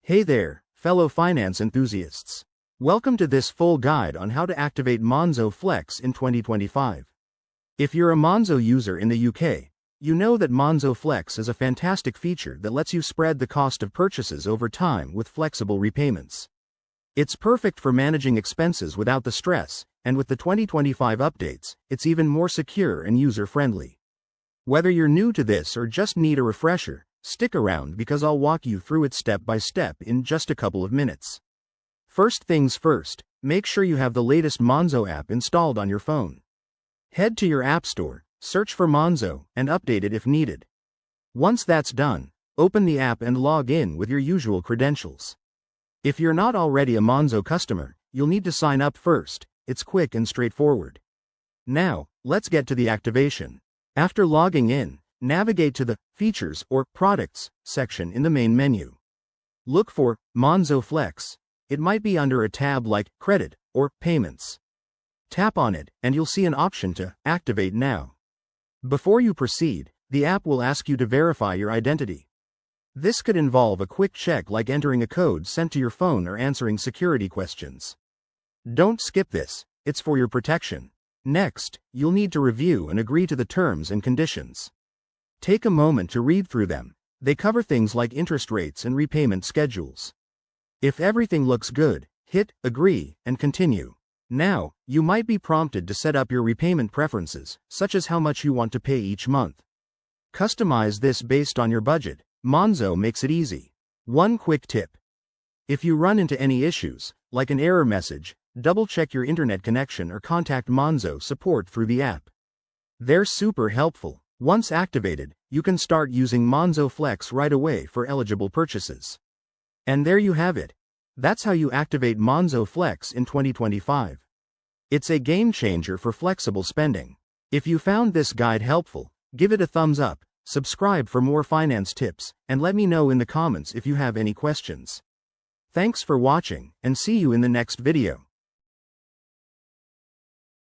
Hey there, fellow finance enthusiasts. Welcome to this full guide on how to activate Monzo Flex in 2025. If you're a Monzo user in the UK, you know that Monzo Flex is a fantastic feature that lets you spread the cost of purchases over time with flexible repayments. It's perfect for managing expenses without the stress, and with the 2025 updates, it's even more secure and user-friendly. Whether you're new to this or just need a refresher, stick around because I'll walk you through it step by step in just a couple of minutes. First things first, make sure you have the latest Monzo app installed on your phone. Head to your app store, search for Monzo, and update it if needed. Once that's done, open the app and log in with your usual credentials. If you're not already a Monzo customer, you'll need to sign up first. It's quick and straightforward. Now, let's get to the activation. After logging in, navigate to the Features or Products section in the main menu. Look for Monzo Flex. It might be under a tab like Credit or Payments. Tap on it, and you'll see an option to Activate Now. Before you proceed, the app will ask you to verify your identity. This could involve a quick check like entering a code sent to your phone or answering security questions. Don't skip this, it's for your protection. Next, you'll need to review and agree to the terms and conditions. Take a moment to read through them. They cover things like interest rates and repayment schedules. If everything looks good, hit Agree and Continue. Now, you might be prompted to set up your repayment preferences, such as how much you want to pay each month. Customize this based on your budget. Monzo makes it easy. One quick tip. If you run into any issues, like an error message, double-check your internet connection or contact Monzo support through the app. They're super helpful. Once activated, you can start using Monzo Flex right away for eligible purchases. And there you have it. That's how you activate Monzo Flex in 2025. It's a game changer for flexible spending. If you found this guide helpful, give it a thumbs up, subscribe for more finance tips, and let me know in the comments if you have any questions. Thanks for watching, and see you in the next video.